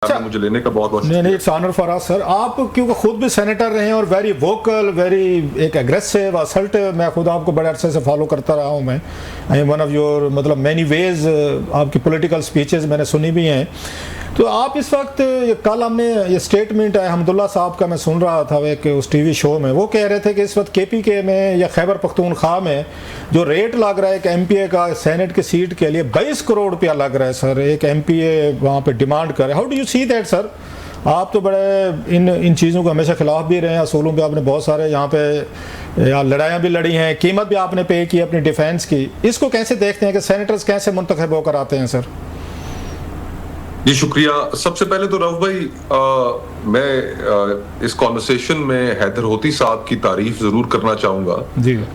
مجھے لینے کا بہت نہیں اٹس آنر فار اس سر. آپ کیونکہ خود بھی سینیٹر رہے ہیں اور ویری ووکل ویری ایک اگریسو اسلٹو. میں خود آپ کو بڑے عرصے سے فالو کرتا رہا ہوں. میں ون آف یور مطلب مینی ویز آپ کی پولیٹیکل سپیچز میں نے سنی بھی ہیں. تو آپ اس وقت کل ہم نے یہ اسٹیٹمنٹ ہے حمداللہ صاحب کا میں سن رہا تھا ایک اس ٹی وی شو میں. وہ کہہ رہے تھے کہ اس وقت کے پی کے میں یا خیبر پختونخوا میں جو ریٹ لگ رہا ہے ایک ایم پی اے کا سینٹ کی سیٹ کے لیے 22 کروڑ روپیہ لگ رہا ہے سر. ایک ایم پی اے وہاں پہ ڈیمانڈ کر رہے. How do you see that sir? آپ تو بڑے ان چیزوں کو ہمیشہ خلاف بھی رہے ہیں. اصولوں پہ آپ نے بہت سارے یہاں پہ لڑائیاں بھی لڑی ہیں, قیمت بھی آپ نے پے کی اپنی ڈیفینس کی. اس کو کیسے دیکھتے ہیں کہ سینیٹرز کیسے منتخب ہو کر آتے ہیں سر؟ جی شکریہ. سب سے پہلے تو رؤف بھائی میں اس کانورسیشن میں حیدر ہوتی صاحب کی تعریف ضرور کرنا چاہوں گا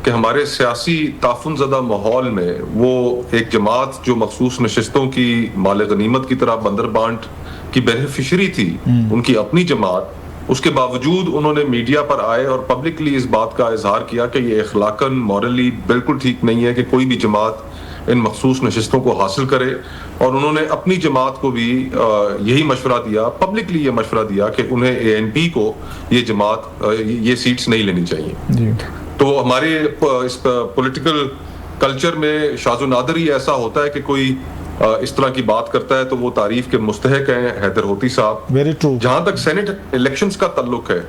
کہ ہمارے سیاسی تعفن زدہ ماحول میں وہ ایک جماعت جو مخصوص نشستوں کی مال غنیمت کی طرح بندر بانٹ کی بینیفیشری تھی, ان کی اپنی جماعت, اس کے باوجود انہوں نے میڈیا پر آئے اور پبلکلی اس بات کا اظہار کیا کہ یہ اخلاقاً مورلی بالکل ٹھیک نہیں ہے کہ کوئی بھی جماعت ان مخصوص نشستوں کو حاصل کرے. اور انہوں نے اپنی جماعت کو بھی یہی مشورہ دیا, پبلکلی یہ مشورہ دیا کہ انہیں اے این پی کو یہ جماعت یہ سیٹس نہیں لینی چاہیے. تو ہمارے اس پولیٹیکل کلچر میں شاذ و نادر ہی ایسا ہوتا ہے کہ کوئی اس طرح کی بات کرتا ہے تو وہ تعریف کے مستحق ہیں حیدر ہوتی صاحب. جہاں تک سینٹ الیکشنز کا تعلق ہے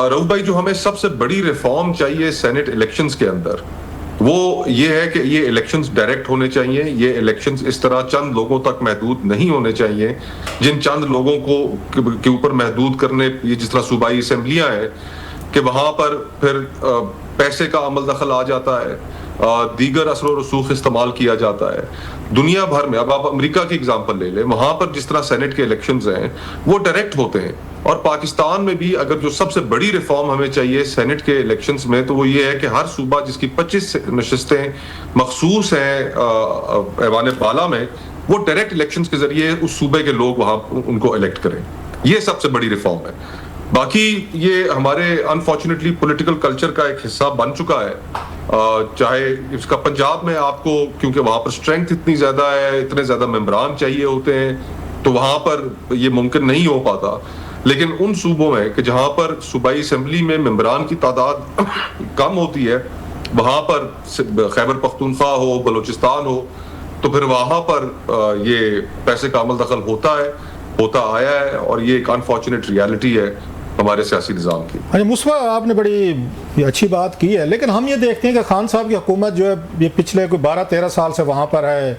رؤف بھائی, جو ہمیں سب سے بڑی ریفارم چاہیے سینٹ الیکشنز کے اندر وہ یہ ہے کہ یہ الیکشنز ڈائریکٹ ہونے چاہیے. یہ الیکشنز اس طرح چند لوگوں تک محدود نہیں ہونے چاہیے جن چند لوگوں کو کے اوپر محدود کرنے, یہ جس طرح صوبائی اسمبلیاں ہیں کہ وہاں پر پھر پیسے کا عمل دخل آ جاتا ہے, دیگر اثر و رسوخ استعمال کیا جاتا ہے. دنیا بھر میں, اب آپ امریکہ کی اگزامپل لے لیں, وہاں پر جس طرح سینٹ کے الیکشنز ہیں وہ ڈائریکٹ ہوتے ہیں. اور پاکستان میں بھی اگر جو سب سے بڑی ریفارم ہمیں چاہیے سینٹ کے الیکشنز میں تو وہ یہ ہے کہ ہر صوبہ جس کی 25 نشستیں مخصوص ہیں ایوان بالا میں, وہ ڈائریکٹ الیکشنز کے ذریعے اس صوبے کے لوگ وہاں ان کو الیکٹ کریں. یہ سب سے بڑی ریفارم ہے. باقی یہ ہمارے انفارچونیٹلی پولیٹیکل کلچر کا ایک حصہ بن چکا ہے. چاہے اس کا پنجاب میں آپ کو, کیونکہ وہاں پر اسٹرینتھ اتنی زیادہ ہے, اتنے زیادہ ممبران چاہیے ہوتے ہیں تو وہاں پر یہ ممکن نہیں ہو پاتا. لیکن ان صوبوں میں کہ جہاں پر صوبائی اسمبلی میں ممبران کی تعداد کم ہوتی ہے, وہاں پر خیبر پختونخوا ہو, بلوچستان ہو, تو پھر وہاں پر یہ پیسے کا عمل دخل ہوتا آیا ہے. اور یہ ایک انفارچونیٹ ریالٹی ہے ہمارے سیاسی نظام کی. اچھا مصطفیٰ, آپ نے بڑی اچھی بات کی ہے, لیکن ہم یہ دیکھتے ہیں کہ خان صاحب کی حکومت جو ہے یہ پچھلے کوئی 12-13 سال سے وہاں پر ہے.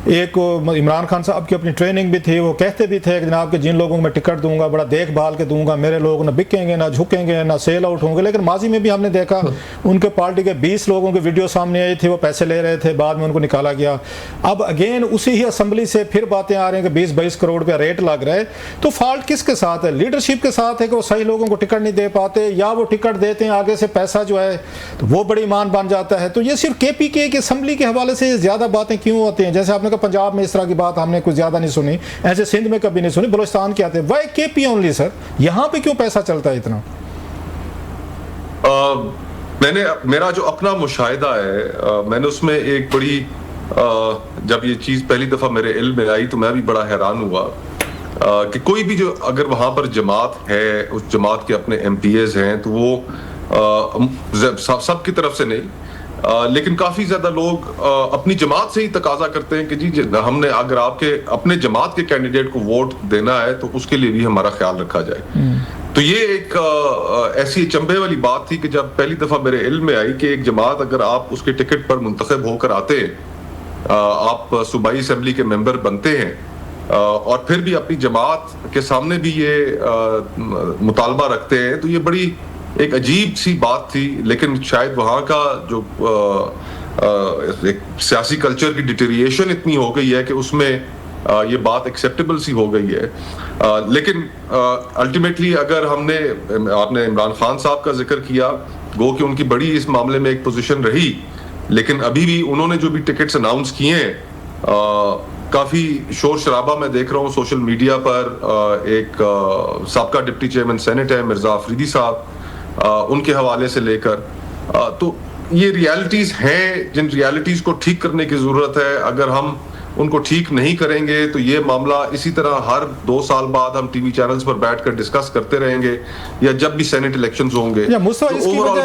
ایک عمران خان صاحب کی اپنی ٹریننگ بھی تھی, وہ کہتے بھی تھے کہ جناب کہ جن لوگوں کو میں ٹکٹ دوں گا بڑا دیکھ بھال کے دوں گا, میرے لوگ نہ بکیں گے نہ جھکیں گے نہ سیل آؤٹ ہوں گے. لیکن ماضی میں بھی ہم نے دیکھا ان کے پارٹی کے 20 لوگوں کی ویڈیو سامنے آئی تھی, وہ پیسے لے رہے تھے, بعد میں ان کو نکالا گیا. اب اگین اسی ہی اسمبلی سے پھر باتیں آ رہی ہیں کہ 20-22 کروڑ روپیہ ریٹ لگ رہا ہے. تو فالٹ کس کے ساتھ ہے؟ لیڈرشپ کے ساتھ ہے کہ وہ صحیح لوگوں کو ٹکٹ نہیں دے پاتے, یا وہ ٹکٹ دیتے ہیں آگے سے پیسہ جو ہے تو وہ بڑی ایمان بن جاتا ہے؟ تو یہ صرف کے پی کے اسمبلی کے حوالے سے زیادہ باتیں کیوں ہوتی ہیں؟ جیسے آپ نے کہا پنجاب میں اس طرح کی بات ہم نے کچھ زیادہ نہیں سنی, ایسے سندھ میں کبھی نہیں سنی, بلوچستان کے آتے ہیں. وائی کے پی اونلی سر؟ یہاں پہ کیوں پیسہ چلتا ہے اتنا؟ میرا جو اپنا مشاہدہ ہے, میں نے اس میں ایک بڑی جب یہ چیز پہلی دفعہ میرے علم میں آئی تو میں بھی بڑا حیران ہوا کہ کوئی بھی جو اگر وہاں پر جماعت ہے, اس جماعت کے اپنے ایم پی ایز ہیں تو وہ سب کی طرف سے نہیں, لیکن کافی زیادہ لوگ اپنی جماعت سے ہی تقاضا کرتے ہیں کہ جی ہم نے اگر آپ کے اپنے جماعت کے کینڈیڈیٹ کو ووٹ دینا ہے تو اس کے لیے بھی ہمارا خیال رکھا جائے. تو یہ ایک ایسی چمبے والی بات تھی کہ جب پہلی دفعہ میرے علم میں آئی کہ ایک جماعت اگر آپ اس کے ٹکٹ پر منتخب ہو کر آتے, آپ صوبائی اسمبلی کے ممبر بنتے ہیں اور پھر بھی اپنی جماعت کے سامنے بھی یہ مطالبہ رکھتے ہیں, تو یہ بڑی ایک عجیب سی بات تھی. لیکن شاید وہاں کا جو ایک سیاسی کلچر کی ڈیٹیریشن اتنی ہو گئی ہے کہ اس میں یہ بات ایکسیپٹیبل سی ہو گئی ہے. لیکن الٹیمیٹلی اگر ہم نے, آپ نے عمران خان صاحب کا ذکر کیا, گو کہ ان کی بڑی اس معاملے میں ایک پوزیشن رہی, لیکن ابھی بھی انہوں نے جو بھی ٹکٹس اناؤنس کیے ہیں کافی شور شرابہ میں دیکھ رہا ہوں سوشل میڈیا پر. ایک سابقہ ڈپٹی چیئرمین سینٹ ہے مرزا آفریدی صاحب, ان کے حوالے سے لے کر, تو یہ ریالٹیز ہیں جن ریالٹیز کو ٹھیک کرنے کی ضرورت ہے. اگر ہم ان کو ٹھیک نہیں کریں گے تو یہ معاملہ اسی طرح ہر 2 سال بعد ہم ٹی وی چینلز پر بیٹھ کر ڈسکس کرتے رہیں گے, یا جب بھی سینٹ الیکشنز ہوں گے.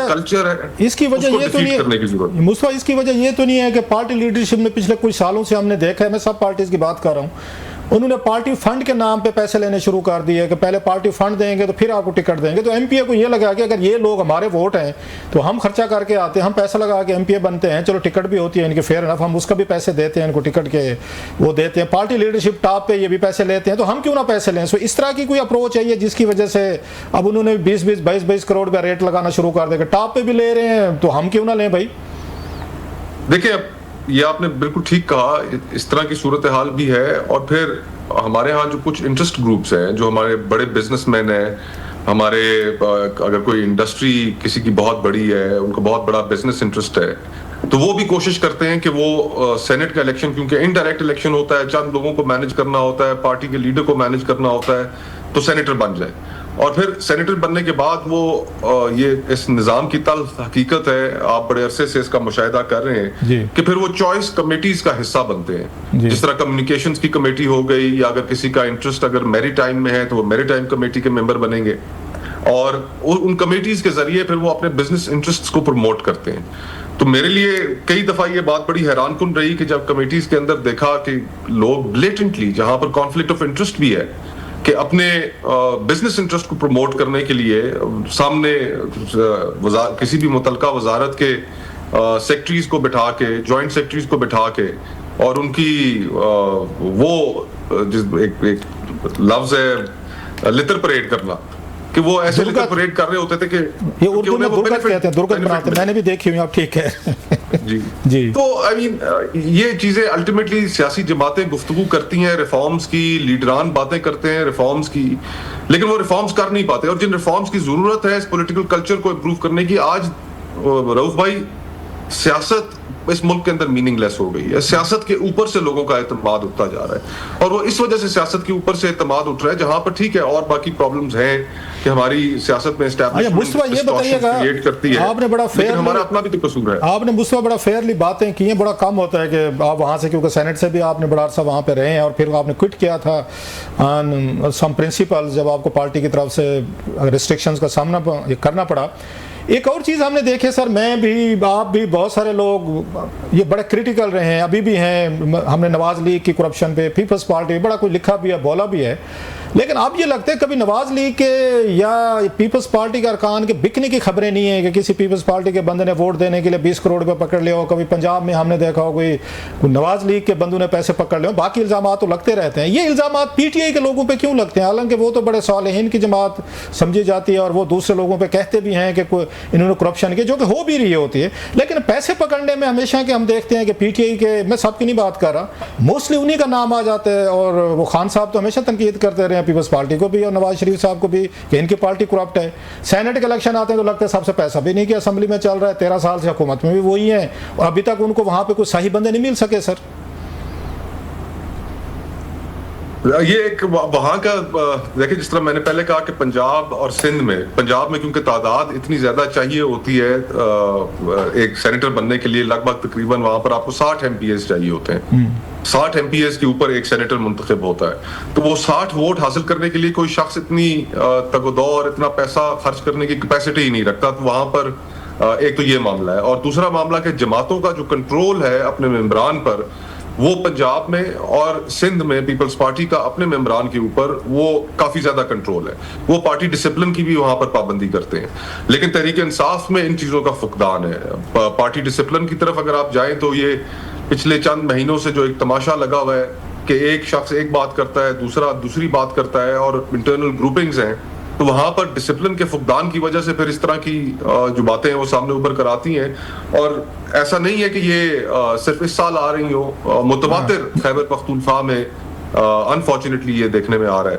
کلچر ہے, اس کی وجہ یہ تو نہیں مصطفیٰ, اس کی وجہ یہ تو نہیں ہے کہ پارٹی لیڈرشپ میں پچھلے کچھ سالوں سے ہم نے دیکھا ہے, میں سب پارٹیز کی بات کر رہا ہوں, انہوں نے پارٹی فنڈ کے نام پہ پیسے لینے شروع کر دیے کہ پہلے پارٹی فنڈ دیں گے تو پھر آپ کو ٹکٹ دیں گے. تو ایم پی اے کو یہ لگا کہ اگر یہ لوگ ہمارے ووٹ ہیں تو ہم خرچہ کر کے آتے ہیں, ہم پیسہ لگا کے ایم پی اے بنتے ہیں, چلو ٹکٹ بھی ہوتی ہے ان کے, فیئر انف, ہم اس کا بھی پیسے دیتے ہیں ان کو, ٹکٹ کے وہ دیتے ہیں, پارٹی لیڈرشپ ٹاپ پہ یہ بھی پیسے لیتے ہیں, تو ہم کیوں نہ پیسے لیں. سو اس طرح کی کوئی اپروچ ہے یہ جس کی وجہ سے اب انہوں نے 20-22 کروڑ کا ریٹ لگانا شروع کر دیا کہ ٹاپ پہ بھی لے رہے ہیں تو ہم کیوں نہ لیں بھائی. دیکھیں یہ آپ نے بالکل ٹھیک کہا, اس طرح کی صورتحال بھی ہے. اور پھر ہمارے ہاں جو کچھ انٹرسٹ گروپس ہیں, جو ہمارے بڑے بزنس مین ہیں, ہمارے اگر کوئی انڈسٹری کسی کی بہت بڑی ہے, ان کو بہت بڑا بزنس انٹرسٹ ہے, تو وہ بھی کوشش کرتے ہیں کہ وہ سینٹ کا الیکشن, کیونکہ انڈائریکٹ الیکشن ہوتا ہے, چند لوگوں کو مینج کرنا ہوتا ہے, پارٹی کے لیڈر کو مینج کرنا ہوتا ہے, تو سینیٹر بن جائے. اور پھر سینیٹر بننے کے بعد وہ یہ اس نظام کی تلخ حقیقت ہے, آپ بڑے عرصے سے اس کا مشاہدہ کر رہے ہیں کہ پھر وہ چوائس کمیٹیز کا حصہ بنتے ہیں. جس طرح کمیونیکیشنز کی کمیٹی ہو گئی, یا اگر کسی کا انٹرسٹ اگر میری ٹائم میں ہے تو وہ میری ٹائم کمیٹی کے ممبر بنیں گے, اور ان کمیٹیز کے ذریعے پھر وہ اپنے بزنس انٹرسٹس کو پروموٹ کرتے ہیں. تو میرے لیے کئی دفعہ یہ بات بڑی حیران کن رہی کہ جب کمیٹیز کے اندر دیکھا کہ لوگ بلیٹنٹلی, جہاں پر کانفلکٹ آف انٹرسٹ بھی ہے, کہ اپنے بزنس انٹرسٹ کو پروموٹ کرنے کے لیے سامنے کسی بھی متعلقہ وزارت کے سیکٹریز کو بٹھا کے, جوائنٹ سیکٹریز کو بٹھا کے, اور ان کی وہ ایک لفظ ہے لتر پریڈ کرنا, کہ وہ ایسے لتر پریڈ کر رہے ہوتے تھے کہ یہ اردو میں درگت کہتے ہیں, درگت بناتے ہیں, میں نے بھی دیکھی ہوئی, آپ ٹھیک ہے. جی تو یہ چیزیں الٹیمیٹلی سیاسی جماعتیں گفتگو کرتی ہیں ریفارمز کی, لیڈران باتیں کرتے ہیں ریفارمز کی, لیکن وہ ریفارمز کر نہیں پاتے. اور جن ریفارمز کی ضرورت ہے اس پولیٹیکل کلچر کو امپروو کرنے کی, آج رؤف بھائی سیاست اس ملک کے اندر میننگ لیس ہو گئی ہے. سیاست کے اوپر سے لوگوں کا اعتماد اٹھتا جا رہا ہے, اور وہ اس وجہ سے سیاست کے اوپر سے اعتماد اٹھ رہا ہے, جہاں پر ٹھیک ہے اور باقی پرابلمز ہیں کہ ہماری سیاست میں اسٹیبلشمنٹ کریٹ کرتی ہے, آپ نے بڑا لیکن ہمارا اپنا بھی تو قصور ہے. آپ نے مصطفیٰ بڑا فیئرلی باتیں کی ہیں, بڑا کم ہوتا ہے کہ آپ وہاں سے, کیونکہ سینٹ سے بھی آپ نے بڑا عرصہ وہاں پہ رہے ہیں, اور پھر آپ نے کوئٹ کیا تھا سم پرنسپل, جب آپ کو پارٹی کی طرف سے ریسٹرکشنز کا سامنا کرنا پڑا. ایک اور چیز ہم نے دیکھے سر, میں بھی, آپ بھی, بہت سارے لوگ یہ بڑے کریٹیکل رہے ہیں, ابھی بھی ہیں. ہم نے نواز لیگ کی کرپشن پہ, پیپلز پارٹی بڑا کچھ لکھا بھی ہے, بولا بھی ہے, لیکن اب یہ لگتا ہے کبھی نواز لیگ کے یا پیپلز پارٹی کے ارکان کے بکنے کی خبریں نہیں ہیں, کہ کسی پیپلز پارٹی کے بندے نے ووٹ دینے کے لیے 20 کروڑ روپے پکڑ لیا ہو. کبھی پنجاب میں ہم نے دیکھا ہو کوئی نواز لیگ کے بندوں نے پیسے پکڑ لے ہو. باقی الزامات تو لگتے رہتے ہیں. یہ الزامات پی ٹی آئی کے لوگوں پہ کیوں لگتے ہیں, حالانکہ وہ تو بڑے صالحین کی جماعت سمجھی جاتی ہے, اور وہ دوسرے لوگوں پہ کہتے بھی ہیں کہ انہوں نے کرپشن کی, جو کہ ہو بھی رہی ہوتی ہے. لیکن پیسے پکڑنے میں ہمیشہ کہ ہم دیکھتے ہیں کہ پی ٹی آئی کے, میں سب کی نہیں بات کر رہا, موسٹلی انہی کا نام آ جاتا ہے. اور وہ خان صاحب تو ہمیشہ تنقید کرتے رہے ہیں پیپلز پارٹی کو بھی, اور نواز شریف صاحب کو بھی, کہ ان کی پارٹی کرپٹ ہے. سینٹ کے الیکشن آتے ہیں تو لگتا ہے سب سے پیسہ بھی نہیں, کہ اسمبلی میں چل رہا ہے, 13 سال سے حکومت میں بھی وہی ہیں, اور ابھی تک ان کو وہاں پہ کوئی صحیح بندے نہیں مل سکے. سر یہ ایک وہاں کا دیکھیں, جس طرح میں نے پہلے کہا کہ پنجاب اور سندھ میں, پنجاب میں کیونکہ تعداد اتنی زیادہ چاہیے ہوتی ہے ایک سینیٹر بننے کے لیے, لگ بھگ تقریباً وہاں پر آپ کو 60 ایم پی ایز چاہیے ہوتے ہیں. 60 ایم پی ایز کے اوپر ایک سینیٹر منتخب ہوتا ہے. تو وہ 60 ووٹ حاصل کرنے کے لیے کوئی شخص اتنی تگ و دو اور اتنا پیسہ خرچ کرنے کی کیپیسٹی ہی نہیں رکھتا. تو وہاں پر ایک تو یہ معاملہ ہے, اور دوسرا معاملہ کہ جماعتوں کا جو کنٹرول ہے اپنے ممبران پر, وہ پنجاب میں اور سندھ میں پیپلز پارٹی کا اپنے ممبران کے اوپر وہ کافی زیادہ کنٹرول ہے. وہ پارٹی ڈسپلن کی بھی وہاں پر پابندی کرتے ہیں, لیکن تحریک انصاف میں ان چیزوں کا فقدان ہے. پارٹی ڈسپلن کی طرف اگر آپ جائیں تو یہ پچھلے چند مہینوں سے جو ایک تماشا لگا ہوا ہے کہ ایک شخص ایک بات کرتا ہے, دوسرا دوسری بات کرتا ہے, اور انٹرنل گروپنگز ہیں, تو وہاں پر ڈسپلن کے فقدان کی وجہ سے پھر اس طرح کی جو باتیں ہیں وہ سامنے ابھر کر آتی ہیں. اور ایسا نہیں ہے کہ یہ صرف اس سال آ رہی ہو, متواتر خیبر پختونخوا میں انفارچونیٹلی یہ دیکھنے میں آ رہا ہے.